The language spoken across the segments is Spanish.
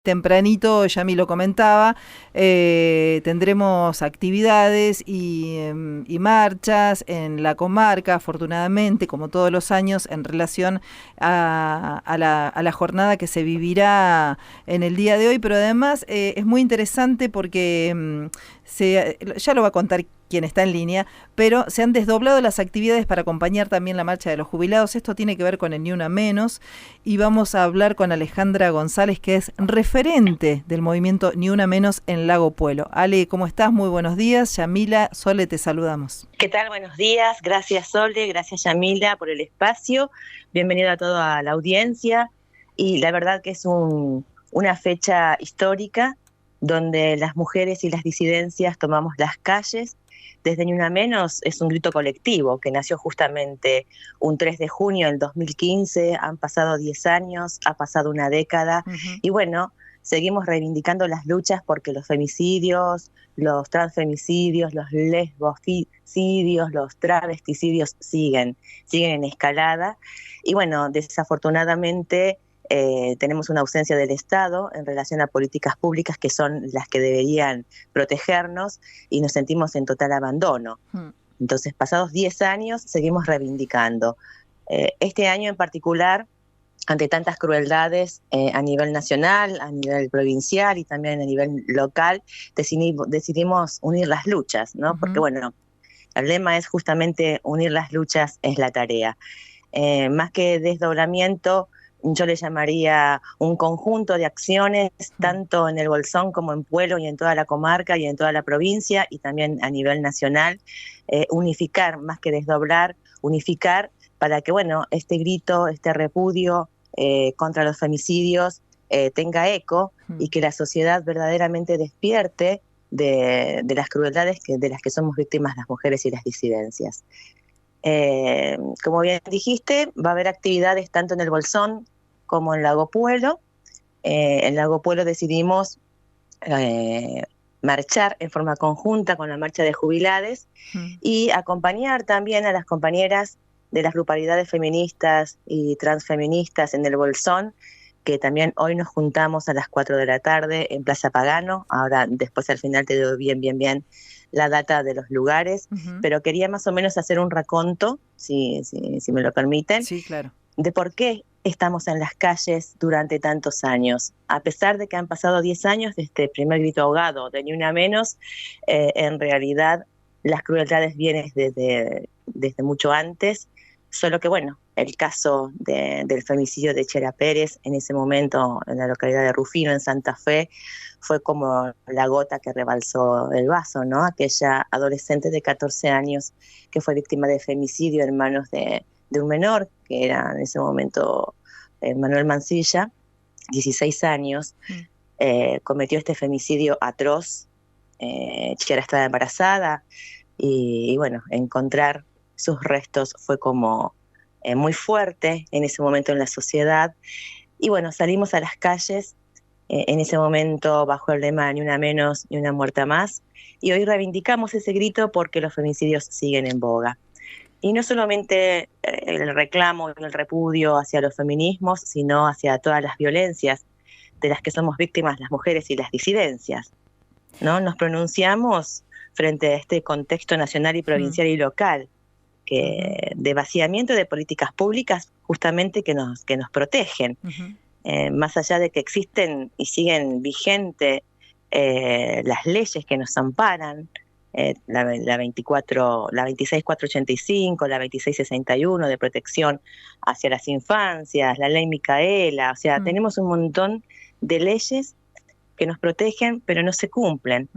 tempranito, Yami lo comentaba, tendremos actividades y marchas en la comarca, afortunadamente, como todos los años, en relación a la jornada que se vivirá en el día de hoy, pero además es muy interesante porque ya lo va a contar quien está en línea, pero se han desdoblado las actividades para acompañar también la marcha de los jubilados. Esto tiene que ver con el Ni Una Menos, y vamos a hablar con Alejandra González, que es referente del movimiento Ni Una Menos en Lago Puelo. Ale, ¿cómo estás? Muy buenos días. Yamila, Sole, te saludamos. ¿Qué tal? Buenos días. Gracias, Sole. Gracias, Yamila, por el espacio. Bienvenido a toda la audiencia. Y la verdad que es una fecha histórica donde las mujeres y las disidencias tomamos las calles. Desde Ni Una Menos es un grito colectivo que nació justamente un 3 de junio del 2015, han pasado 10 años, ha pasado una década, y bueno, seguimos reivindicando las luchas porque los femicidios, los transfemicidios, los lesbocidios, los travesticidios siguen en escalada, y bueno, desafortunadamente tenemos una ausencia del Estado en relación a políticas públicas que son las que deberían protegernos, y nos sentimos en total abandono. Entonces, pasados 10 años, seguimos reivindicando. Este año en particular, ante tantas crueldades a nivel nacional, a nivel provincial y también a nivel local, decidimos unir las luchas, ¿no? Porque bueno, el lema es justamente unir las luchas es la tarea. Más que desdoblamiento, yo le llamaría un conjunto de acciones, tanto en el Bolsón como en Puelo y en toda la comarca y en toda la provincia y también a nivel nacional, unificar, más que desdoblar, unificar para que, bueno, este grito, este repudio contra los femicidios tenga eco y que la sociedad verdaderamente despierte de las crueldades de las que somos víctimas las mujeres y las disidencias. Como bien dijiste, va a haber actividades tanto en el Bolsón como en Lago Puelo. En Lago Puelo decidimos marchar en forma conjunta con la marcha de jubilades y acompañar también a las compañeras de las grupalidades feministas y transfeministas en el Bolsón, que también hoy nos juntamos a las 4 de la tarde en Plaza Pagano. Ahora, después al final te doy bien la data de los lugares, pero quería más o menos hacer un raconto, si me lo permiten, sí, claro, de por qué estamos en las calles durante tantos años. A pesar de que han pasado 10 años de este primer grito ahogado de Ni Una Menos, en realidad las crueldades vienen desde mucho antes, solo que bueno, el caso del femicidio de Chera Pérez, en ese momento en la localidad de Rufino, en Santa Fe, fue como la gota que rebalsó el vaso, ¿no? Aquella adolescente de 14 años que fue víctima de femicidio en manos de un menor, que era en ese momento Manuel Mancilla, 16 años, cometió este femicidio atroz. Chera estaba embarazada y bueno, encontrar sus restos fue como muy fuerte en ese momento en la sociedad. Y bueno, salimos a las calles en ese momento bajo el lema Ni Una Menos, ni una muerta más, y hoy reivindicamos ese grito porque los femicidios siguen en boga. Y no solamente el reclamo y el repudio hacia los feminismos, sino hacia todas las violencias de las que somos víctimas las mujeres y las disidencias, ¿no? Nos pronunciamos frente a este contexto nacional y provincial y local, de vaciamiento de políticas públicas justamente que nos protegen. Más allá de que existen y siguen vigentes las leyes que nos amparan, la 26485, la 2661 de protección hacia las infancias, la ley Micaela, o sea, tenemos un montón de leyes que nos protegen, pero no se cumplen.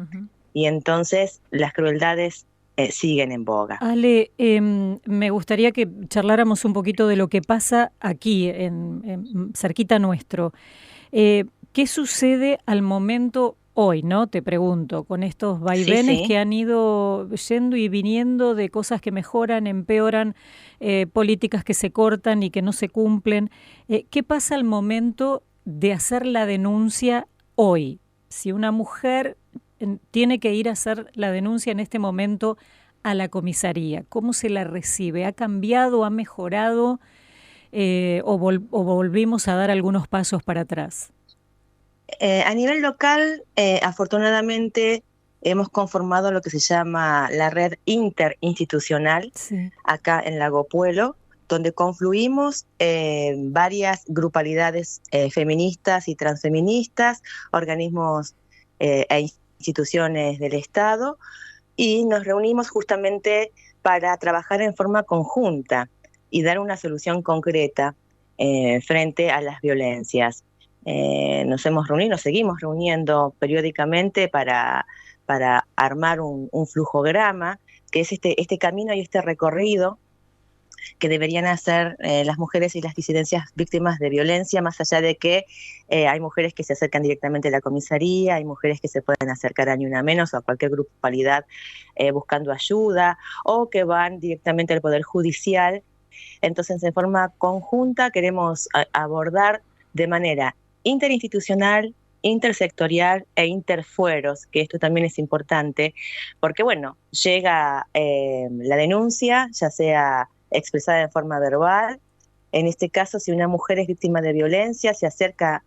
Y entonces las crueldades siguen en boga. Ale, me gustaría que charláramos un poquito de lo que pasa aquí, cerquita nuestro. ¿Qué sucede al momento hoy, no? Te pregunto, con estos vaivenes que han ido yendo y viniendo de cosas que mejoran, empeoran, políticas que se cortan y que no se cumplen. ¿Qué pasa al momento de hacer la denuncia hoy? Si una mujer tiene que ir a hacer la denuncia en este momento a la comisaría, ¿cómo se la recibe? ¿Ha cambiado, ha mejorado o volvimos a dar algunos pasos para atrás? A nivel local, afortunadamente, hemos conformado lo que se llama la red interinstitucional Sí. acá en Lago Puelo, donde confluimos varias grupalidades feministas y transfeministas, organismos e instituciones del Estado, y nos reunimos justamente para trabajar en forma conjunta y dar una solución concreta frente a las violencias. Nos hemos reunido, nos seguimos reuniendo periódicamente para armar un flujograma, que es este camino y este recorrido que deberían hacer las mujeres y las disidencias víctimas de violencia, más allá de que hay mujeres que se acercan directamente a la comisaría, hay mujeres que se pueden acercar a Ni Una Menos o a cualquier grupalidad buscando ayuda, o que van directamente al Poder Judicial. Entonces, en forma conjunta queremos abordar de manera interinstitucional, intersectorial e interfueros, que esto también es importante, porque bueno, llega la denuncia, ya sea expresada en forma verbal. En este caso, si una mujer es víctima de violencia, se acerca,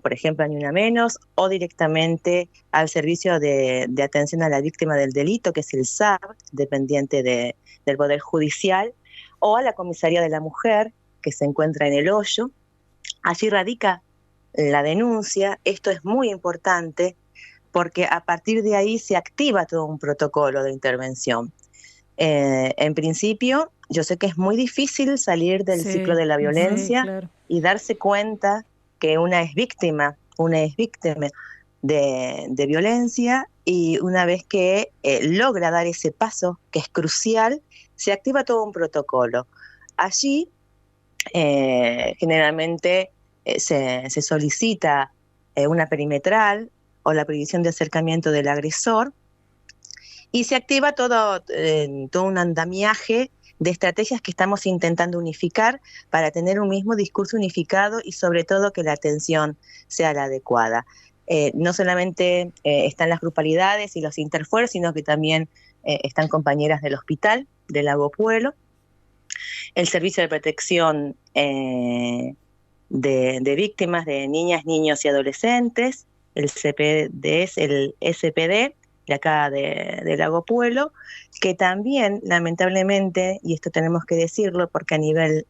por ejemplo, a Ni Una Menos o directamente al Servicio de Atención a la Víctima del Delito, que es el SAV, dependiente del Poder Judicial, o a la Comisaría de la Mujer, que se encuentra en El Hoyo. Allí radica la denuncia. Esto es muy importante porque a partir de ahí se activa todo un protocolo de intervención. En principio, yo sé que es muy difícil salir del ciclo de la violencia, sí, claro. y darse cuenta que una es víctima de violencia, y una vez que logra dar ese paso, que es crucial, se activa todo un protocolo. Allí, generalmente, se solicita una perimetral o la prohibición de acercamiento del agresor, y se activa todo un andamiaje de estrategias que estamos intentando unificar para tener un mismo discurso unificado y sobre todo que la atención sea la adecuada. No solamente están las grupalidades y los interfueros, sino que también están compañeras del hospital de Lago Puelo, el Servicio de Protección de Víctimas de Niñas, Niños y Adolescentes, el CPD, el SPD, de acá de Lago Puelo, que también, lamentablemente, y esto tenemos que decirlo porque a nivel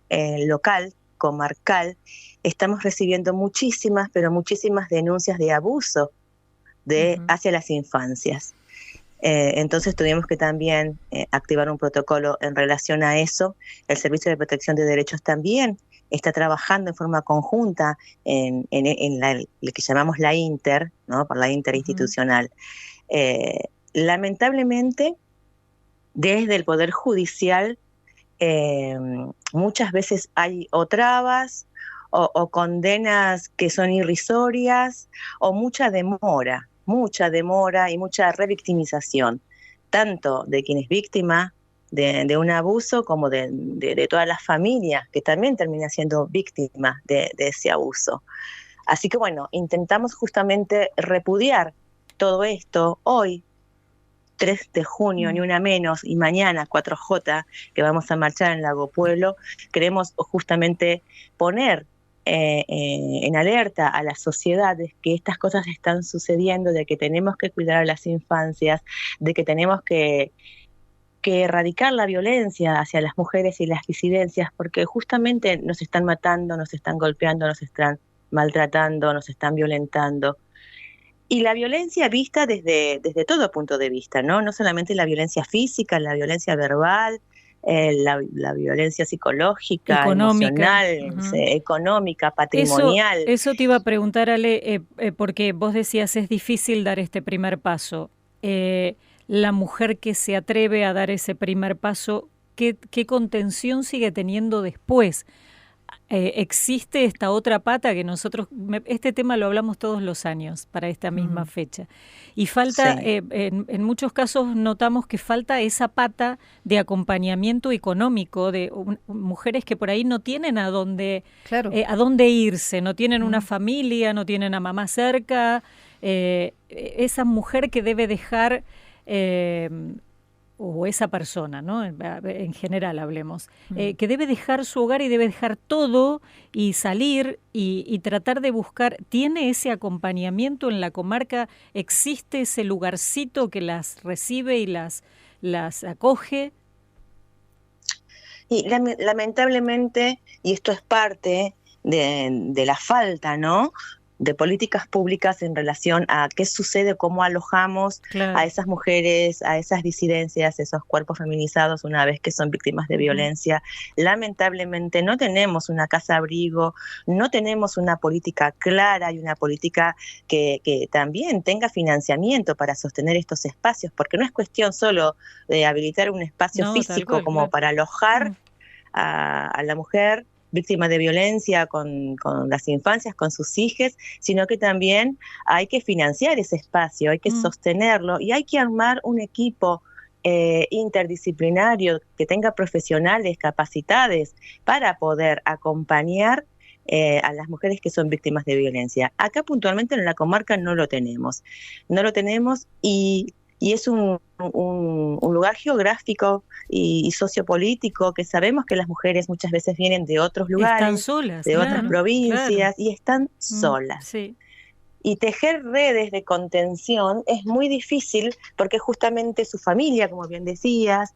local, comarcal, estamos recibiendo muchísimas, pero muchísimas denuncias de abuso hacia las infancias. Entonces tuvimos que también activar un protocolo en relación a eso. El Servicio de Protección de Derechos también está trabajando en forma conjunta en lo que llamamos la Inter, ¿no? Por la interinstitucional. Lamentablemente, desde el Poder Judicial, muchas veces hay o trabas o condenas que son irrisorias, o mucha demora y mucha revictimización, tanto de quien es víctima de un abuso como de todas las familias que también terminan siendo víctimas de ese abuso. Así que bueno, intentamos justamente repudiar todo esto hoy, 3 de junio, Ni Una Menos, y mañana 4J, que vamos a marchar en Lago Puelo. Queremos justamente poner en alerta a las sociedades que estas cosas están sucediendo, de que tenemos que cuidar a las infancias, de que tenemos que erradicar la violencia hacia las mujeres y las disidencias, porque justamente nos están matando, nos están golpeando, nos están maltratando, nos están violentando. Y la violencia vista desde todo punto de vista, ¿no? No solamente la violencia física, la violencia verbal, la violencia psicológica, Económica. emocional, económica, patrimonial. Eso te iba a preguntar, Ale, porque vos decías es difícil dar este primer paso. La mujer que se atreve a dar ese primer paso, ¿qué contención sigue teniendo después? Existe esta otra pata que nosotros, este tema lo hablamos todos los años para esta misma fecha, y falta, sí. En muchos casos notamos que falta esa pata de acompañamiento económico de mujeres que por ahí no tienen a dónde irse, no tienen una familia, no tienen a mamá cerca, esa mujer que debe dejar o esa persona, ¿no? En general hablemos, que debe dejar su hogar y debe dejar todo y salir y tratar de buscar, ¿tiene ese acompañamiento en la comarca? ¿Existe ese lugarcito que las recibe y las acoge? Y lamentablemente, y esto es parte de la falta, ¿no?, de políticas públicas en relación a qué sucede, cómo alojamos a esas mujeres, a esas disidencias, esos cuerpos feminizados una vez que son víctimas de violencia. Lamentablemente no tenemos una casa abrigo, no tenemos una política clara y una política que también tenga financiamiento para sostener estos espacios, porque no es cuestión solo de habilitar un espacio físico como para alojar a la mujer víctima de violencia con las infancias, con sus hijos, sino que también hay que financiar ese espacio, hay que sostenerlo y hay que armar un equipo interdisciplinario que tenga profesionales capacitados para poder acompañar a las mujeres que son víctimas de violencia. Acá puntualmente en la comarca no lo tenemos y es un lugar geográfico y sociopolítico que sabemos que las mujeres muchas veces vienen de otros lugares, están solas, de otras provincias, y están solas. Sí. Y tejer redes de contención es muy difícil porque justamente su familia, como bien decías,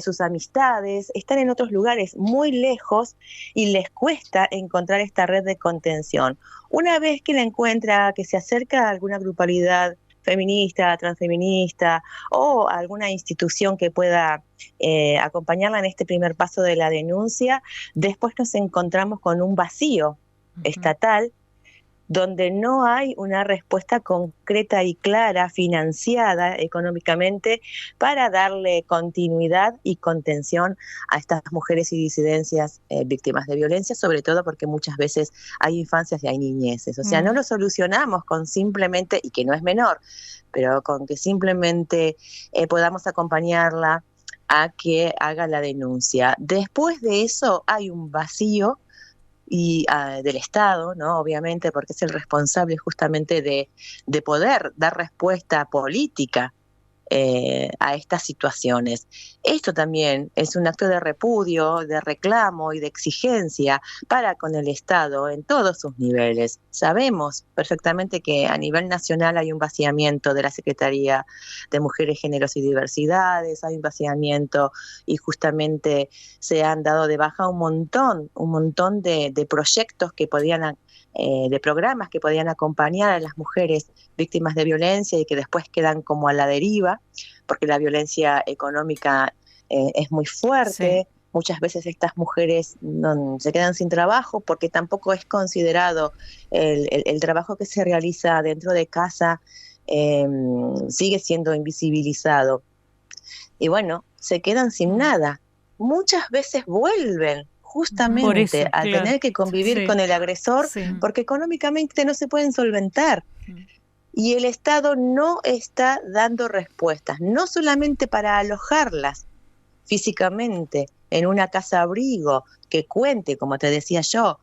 sus amistades, están en otros lugares muy lejos y les cuesta encontrar esta red de contención. Una vez que la encuentra, que se acerca a alguna grupalidad feminista, transfeminista o alguna institución que pueda acompañarla en este primer paso de la denuncia, después nos encontramos con un vacío estatal donde no hay una respuesta concreta y clara, financiada económicamente, para darle continuidad y contención a estas mujeres y disidencias víctimas de violencia, sobre todo porque muchas veces hay infancias y hay niñeces. O sea, no lo solucionamos con simplemente, y que no es menor, pero con que simplemente podamos acompañarla a que haga la denuncia. Después de eso hay un vacío y del Estado, ¿no?, obviamente, porque es el responsable justamente de poder dar respuesta política a estas situaciones. Esto también es un acto de repudio, de reclamo y de exigencia para con el Estado en todos sus niveles. Sabemos perfectamente que a nivel nacional hay un vaciamiento de la Secretaría de Mujeres, Géneros y Diversidades, hay un vaciamiento y justamente se han dado de baja un montón de proyectos que podían de programas que podían acompañar a las mujeres víctimas de violencia y que después quedan como a la deriva, porque la violencia económica es muy fuerte. Sí. Muchas veces estas mujeres se quedan sin trabajo porque tampoco es considerado el trabajo que se realiza dentro de casa, sigue siendo invisibilizado. Y bueno, se quedan sin nada. Muchas veces vuelven justamente a tener que convivir con el agresor porque económicamente no se pueden solventar. Y el Estado no está dando respuestas, no solamente para alojarlas físicamente en una casa abrigo que cuente, como te decía yo,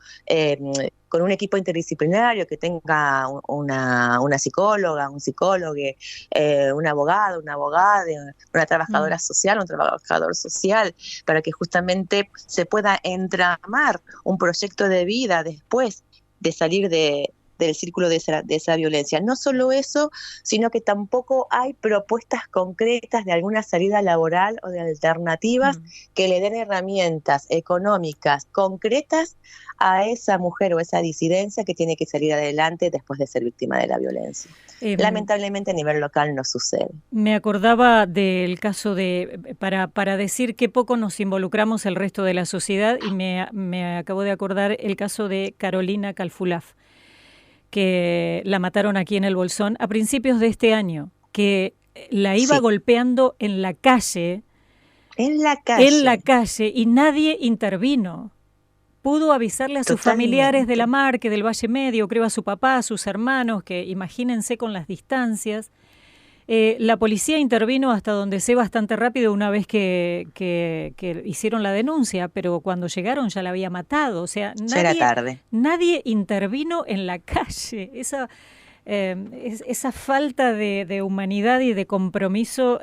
con un equipo interdisciplinario que tenga una psicóloga, un psicólogo, un abogado, una abogada, una trabajadora social, un trabajador social, para que justamente se pueda entramar un proyecto de vida después de salir del círculo de esa violencia. No solo eso, sino que tampoco hay propuestas concretas de alguna salida laboral o de alternativas que le den herramientas económicas concretas a esa mujer o esa disidencia que tiene que salir adelante después de ser víctima de la violencia. Lamentablemente a nivel local no sucede. Me acordaba del caso para decir que poco nos involucramos el resto de la sociedad, y me acabo de acordar el caso de Carolina Calfulaf, que la mataron aquí en el Bolsón a principios de este año, que la iba golpeando en la calle. En la calle, y nadie intervino. Pudo avisarle a sus familiares de la Marque, del Valle Medio, creo a su papá, a sus hermanos, que imagínense con las distancias. La policía intervino hasta donde sé bastante rápido una vez que hicieron la denuncia, pero cuando llegaron ya la había matado. O sea, era tarde. Nadie intervino en la calle. esa falta de humanidad y de compromiso,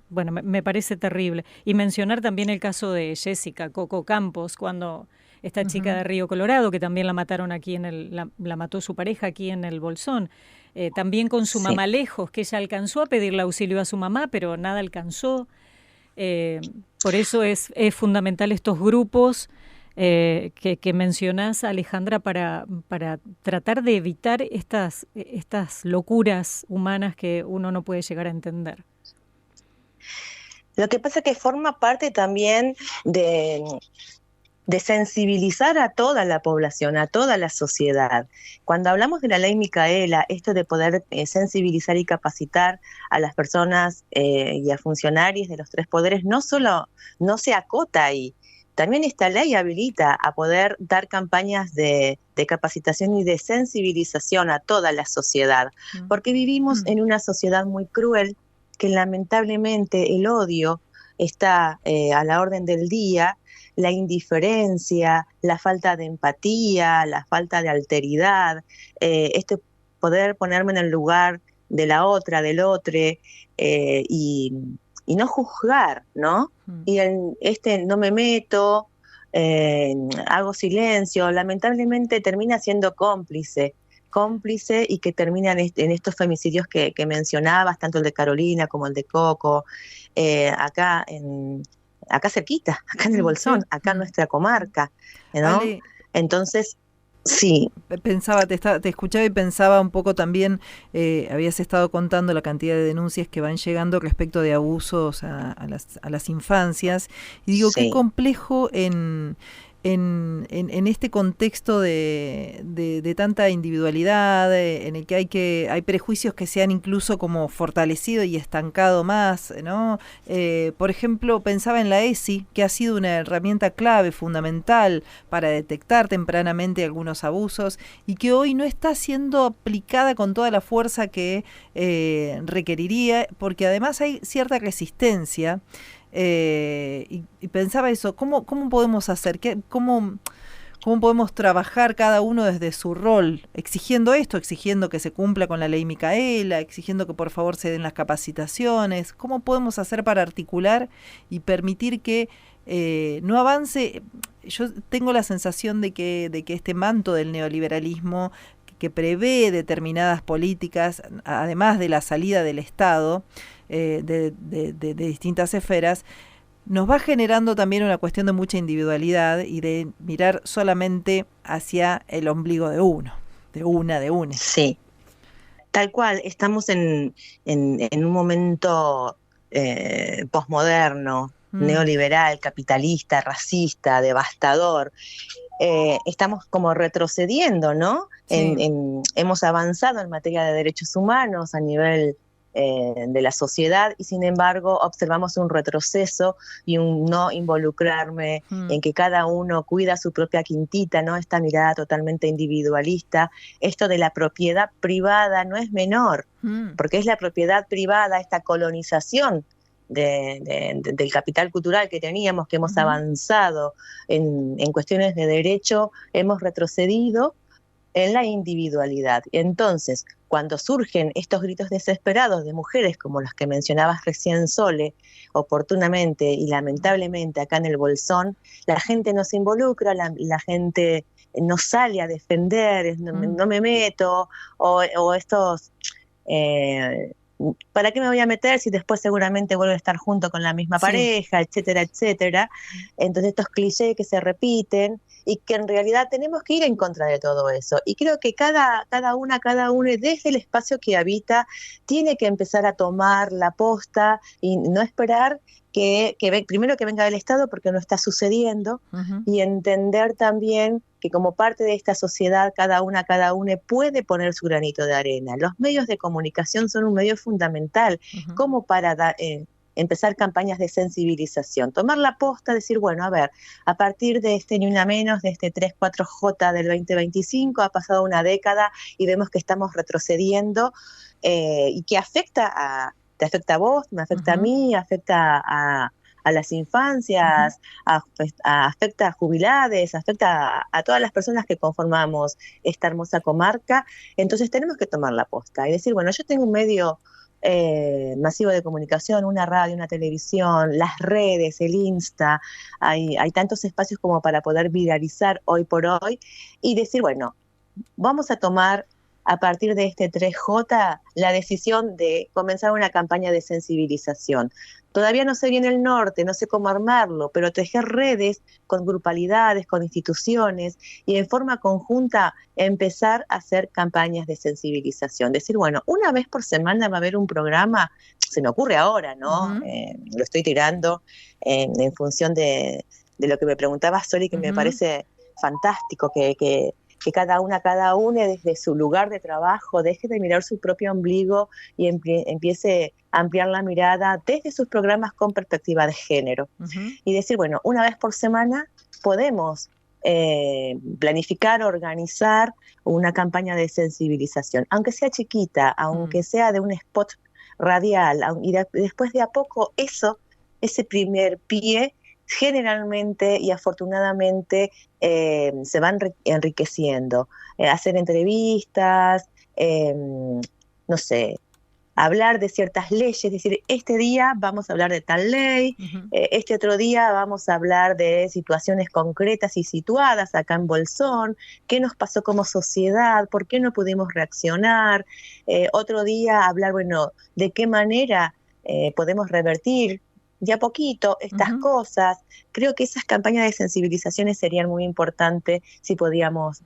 bueno, me parece terrible. Y mencionar también el caso de Jessica Coco Campos, cuando esta chica de Río Colorado, que también la mataron aquí la mató su pareja aquí en el Bolsón, también con su mamá lejos, que ella alcanzó a pedirle auxilio a su mamá, pero nada alcanzó. Por eso es fundamental estos grupos que mencionás, Alejandra, para tratar de evitar estas locuras humanas que uno no puede llegar a entender. Lo que pasa es que forma parte también de sensibilizar a toda la población, a toda la sociedad. Cuando hablamos de la ley Micaela, esto de poder sensibilizar y capacitar a las personas y a funcionarios de los tres poderes, no se acota ahí. También esta ley habilita a poder dar campañas de capacitación y de sensibilización a toda la sociedad, porque vivimos en una sociedad muy cruel, que lamentablemente el odio está a la orden del día, la indiferencia, la falta de empatía, la falta de alteridad, poder ponerme en el lugar de la otra, del otro, y no juzgar, ¿no? Y no me meto, hago silencio, lamentablemente termina siendo cómplice y que terminan en estos femicidios que mencionabas, tanto el de Carolina como el de Coco, acá cerquita, acá en el Bolsón, acá en nuestra comarca, ¿no? Ale, entonces, sí. Pensaba, te escuchaba y pensaba un poco también, habías estado contando la cantidad de denuncias que van llegando respecto de abusos a las infancias, y digo, qué complejo en este contexto de tanta individualidad, en el que hay prejuicios que se han incluso como fortalecido y estancado más, ¿no? Por ejemplo, pensaba en la ESI, que ha sido una herramienta clave, fundamental, para detectar tempranamente algunos abusos, y que hoy no está siendo aplicada con toda la fuerza que requeriría, porque además hay cierta resistencia. Y pensaba eso, ¿cómo podemos hacer? ¿Cómo podemos trabajar cada uno desde su rol? Exigiendo que se cumpla con la ley Micaela, exigiendo que por favor se den las capacitaciones. ¿Cómo podemos hacer para articular y permitir que no avance? Yo tengo la sensación de que este manto del neoliberalismo que prevé determinadas políticas, además de la salida del Estado, de distintas esferas, nos va generando también una cuestión de mucha individualidad y de mirar solamente hacia el ombligo de uno, de una. Sí, tal cual, estamos en un momento posmoderno, neoliberal, capitalista, racista, devastador. Estamos como retrocediendo, ¿no? Sí. Hemos avanzado en materia de derechos humanos a nivel de la sociedad, y sin embargo observamos un retroceso y un no involucrarme en que cada uno cuida su propia quintita, ¿no? Esta mirada totalmente individualista. Esto de la propiedad privada no es menor, porque es la propiedad privada, esta colonización del capital cultural que teníamos, que hemos avanzado en cuestiones de derecho, hemos retrocedido en la individualidad. Entonces, cuando surgen estos gritos desesperados de mujeres como los que mencionabas recién, Sole, oportunamente y lamentablemente acá en el Bolsón, la gente no se involucra, la gente no sale a defender, no me meto, o estos... ¿para qué me voy a meter si después seguramente vuelvo a estar junto con la misma pareja, etcétera, etcétera? Entonces estos clichés que se repiten y que en realidad tenemos que ir en contra de todo eso. Y creo que cada uno desde el espacio que habita tiene que empezar a tomar la posta y no esperar primero que venga del Estado, porque no está sucediendo, y entender también que como parte de esta sociedad cada uno puede poner su granito de arena. Los medios de comunicación son un medio fundamental como para empezar campañas de sensibilización, tomar la posta, decir, bueno, a ver, a partir de este Ni Una Menos, de este 3-4J del 2025, ha pasado una década y vemos que estamos retrocediendo y que te afecta a vos, me afecta a mí, afecta a a las infancias, afecta a jubilades, afecta a todas las personas que conformamos esta hermosa comarca. Entonces tenemos que tomar la posta y decir, bueno, yo tengo un medio masivo de comunicación, una radio, una televisión, las redes, el Insta, hay tantos espacios como para poder viralizar hoy por hoy y decir, bueno, vamos a tomar a partir de este 3J la decisión de comenzar una campaña de sensibilización. Todavía no sé bien el norte, no sé cómo armarlo, pero tejer redes con grupalidades, con instituciones y en forma conjunta empezar a hacer campañas de sensibilización. Decir, bueno, una vez por semana va a haber un programa, se me ocurre ahora, ¿no? Lo estoy tirando en función de lo que me preguntaba Soli, que me parece fantástico, que cada uno desde su lugar de trabajo deje de mirar su propio ombligo y empiece a ampliar la mirada desde sus programas con perspectiva de género. Y decir, bueno, una vez por semana podemos planificar, organizar una campaña de sensibilización, aunque sea chiquita, aunque sea de un spot radial, y después de a poco ese primer pie generalmente y afortunadamente se van enriqueciendo. Hacer entrevistas, no sé, hablar de ciertas leyes, decir, este día vamos a hablar de tal ley, este otro día vamos a hablar de situaciones concretas y situadas acá en Bolsón, qué nos pasó como sociedad, por qué no pudimos reaccionar, otro día hablar, bueno, de qué manera podemos revertir de a poquito estas cosas. Creo que esas campañas de sensibilizaciones serían muy importantes si pudiéramos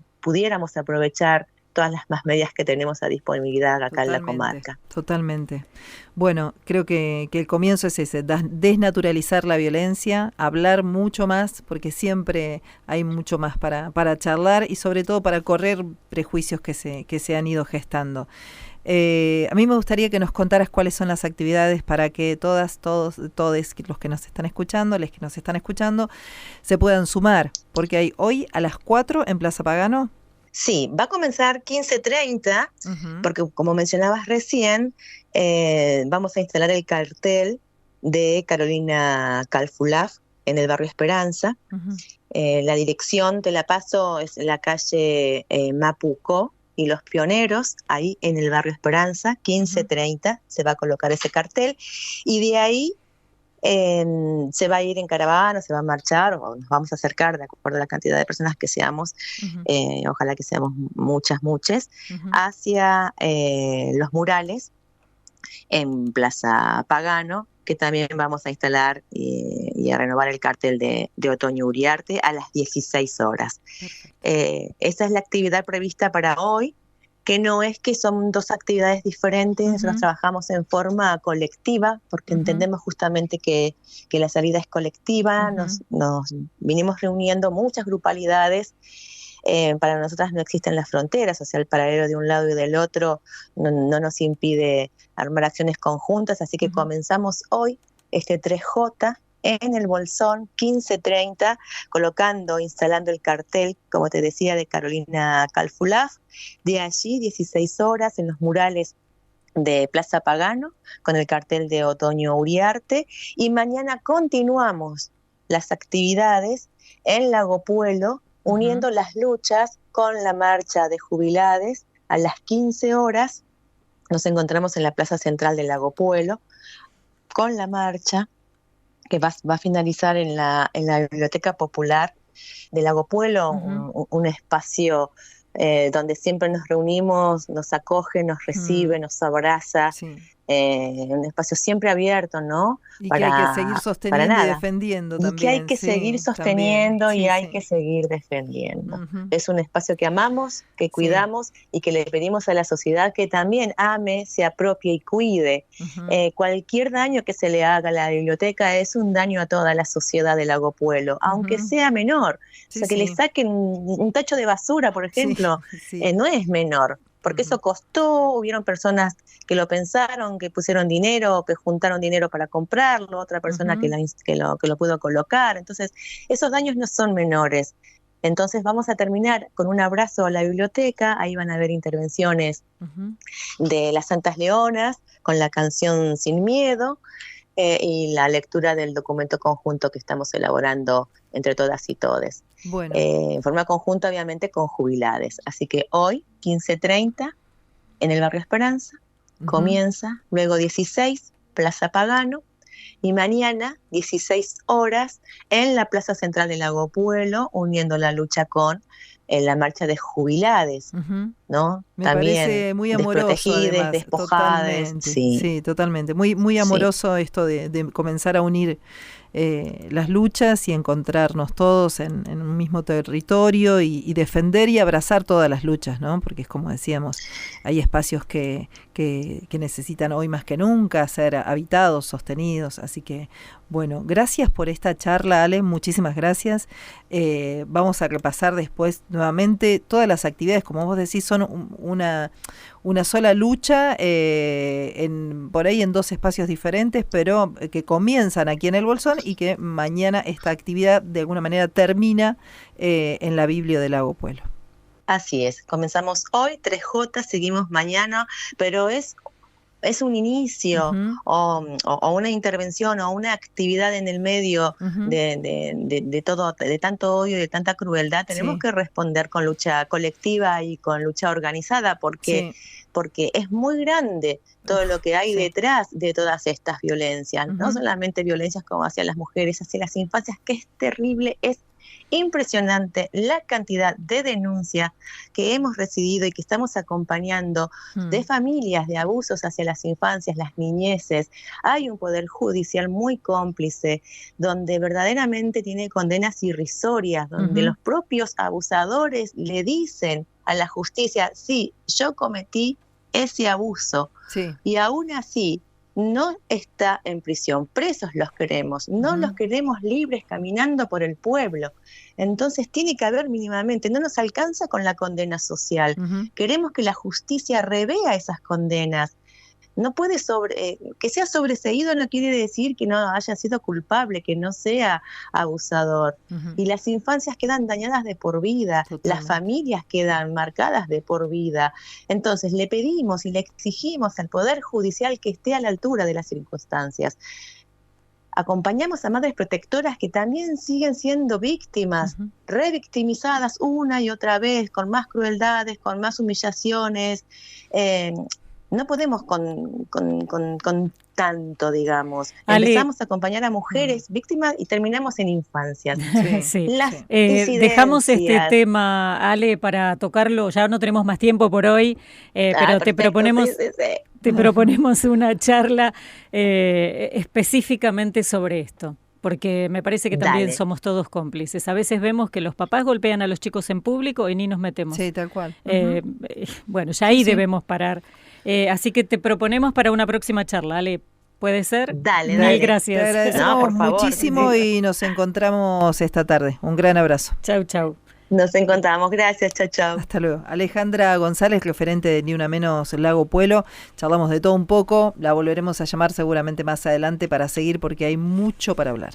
aprovechar todas las más medias que tenemos a disponibilidad acá en la comarca. Totalmente. Bueno, creo que el comienzo es ese, desnaturalizar la violencia, hablar mucho más, porque siempre hay mucho más para charlar y sobre todo para correr prejuicios que se han ido gestando. A mí me gustaría que nos contaras cuáles son las actividades para que todos los que nos están escuchando, les que nos están escuchando, se puedan sumar, porque hay hoy a las 4 en Plaza Pagano. Sí, va a comenzar 15:30, porque como mencionabas recién, vamos a instalar el cartel de Carolina Calfulaf en el barrio Esperanza. La dirección, te la paso, es la calle Mapuco y Los Pioneros, ahí en el barrio Esperanza, 15:30 se va a colocar ese cartel, y de ahí se va a ir en caravana, se va a marchar, o nos vamos a acercar de acuerdo a la cantidad de personas que seamos, ojalá que seamos muchas, hacia los murales en Plaza Pagano, que también vamos a instalar y a renovar el cartel de Otoño Uriarte a las 16 horas. Esa es la actividad prevista para hoy, que no es que son dos actividades diferentes, nosotros trabajamos en forma colectiva, porque entendemos justamente que la salida es colectiva, nos vinimos reuniendo muchas grupalidades. Para nosotras no existen las fronteras, o sea, el paralelo de un lado y del otro no nos impide armar acciones conjuntas, así que comenzamos hoy este 3J en el Bolsón, 15:30, instalando el cartel, como te decía, de Carolina Calfulaf. De allí, 16 horas, en los murales de Plaza Pagano, con el cartel de Otoño Uriarte. Y mañana continuamos las actividades en Lago Puelo, uniendo las luchas con la marcha de jubilades. A las 15 horas nos encontramos en la plaza central de Lago Puelo con la marcha que va a finalizar en la Biblioteca Popular de Lago Puelo, un espacio donde siempre nos reunimos, nos acoge, nos recibe, nos abraza. Un espacio siempre abierto, ¿no? Y que hay que seguir sosteniendo y defendiendo también. Y que hay que seguir sosteniendo y hay que seguir defendiendo. Es un espacio que amamos, que cuidamos y que le pedimos a la sociedad que también ame, se apropie y cuide. Cualquier daño que se le haga a la biblioteca es un daño a toda la sociedad de Lago Puelo, aunque sea menor. O sea, que le saquen un tacho de basura, por ejemplo, no es menor. Porque eso costó, hubieron personas que lo pensaron, que pusieron dinero, que juntaron dinero para comprarlo, otra persona que lo pudo colocar. Entonces, esos daños no son menores. Entonces, vamos a terminar con un abrazo a la biblioteca. Ahí van a haber intervenciones de las Santas Leonas con la canción Sin Miedo. y la lectura del documento conjunto que estamos elaborando entre todas y todes. Bueno. En forma conjunta, obviamente, con jubilades. Así que hoy, 15:30, en el Barrio Esperanza, comienza, luego 16, Plaza Pagano, y mañana, 16 horas, en la Plaza Central de Lago Puelo, uniendo la lucha con la marcha de jubilades, ¿no? Me También parece muy amoroso, desprotegidas, además, despojadas. totalmente, Sí. Sí, totalmente. Muy amoroso esto de comenzar a unir las luchas y encontrarnos todos en un mismo territorio y defender y abrazar todas las luchas, ¿no? Porque es como decíamos, hay espacios que necesitan hoy más que nunca ser habitados, sostenidos. Así que, bueno, gracias por esta charla, Ale, muchísimas gracias. Vamos a repasar después nuevamente todas las actividades, como vos decís, son una sola lucha, por ahí en 2 espacios diferentes, pero que comienzan aquí en el Bolsón y que mañana esta actividad de alguna manera termina en la Biblia del Lago Puelo. Así es, comenzamos hoy, 3J, seguimos mañana, pero es un inicio o una intervención o una actividad en el medio de todo, de tanto odio y de tanta crueldad. Tenemos que responder con lucha colectiva y con lucha organizada, porque es muy grande todo lo que hay detrás de todas estas violencias, no solamente violencias como hacia las mujeres, hacia las infancias, que es terrible, es impresionante la cantidad de denuncias que hemos recibido y que estamos acompañando de familias de abusos hacia las infancias, las niñeces. Hay un poder judicial muy cómplice, donde verdaderamente tiene condenas irrisorias, donde los propios abusadores le dicen a la justicia: sí, yo cometí ese abuso, y aún así no está en prisión. Presos los queremos, no los queremos libres caminando por el pueblo. Entonces tiene que haber mínimamente, no nos alcanza con la condena social, queremos que la justicia revea esas condenas. No puede que sea sobreseído no quiere decir que no haya sido culpable, que no sea abusador. Y las infancias quedan dañadas de por vida, las familias quedan marcadas de por vida. Entonces le pedimos y le exigimos al Poder Judicial que esté a la altura de las circunstancias. Acompañamos a madres protectoras que también siguen siendo víctimas, revictimizadas una y otra vez, con más crueldades, con más humillaciones. No podemos con tanto, digamos. Ale, empezamos a acompañar a mujeres víctimas y terminamos en infancias. Dejamos este tema, Ale, para tocarlo. Ya no tenemos más tiempo por hoy, pero te proponemos... Te proponemos una charla específicamente sobre esto, porque me parece que también somos todos cómplices. A veces vemos que los papás golpean a los chicos en público y ni nos metemos. Sí, tal cual. Bueno, ya ahí debemos parar. Así que te proponemos para una próxima charla, Ale. ¿Puede ser? Dale. Gracias. Te agradecemos muchísimo y nos encontramos esta tarde. Un gran abrazo. Chau. Nos encontramos. Gracias. Chau. Hasta luego. Alejandra González, referente de Ni Una Menos Lago Puelo. Charlamos de todo un poco. La volveremos a llamar seguramente más adelante para seguir porque hay mucho para hablar.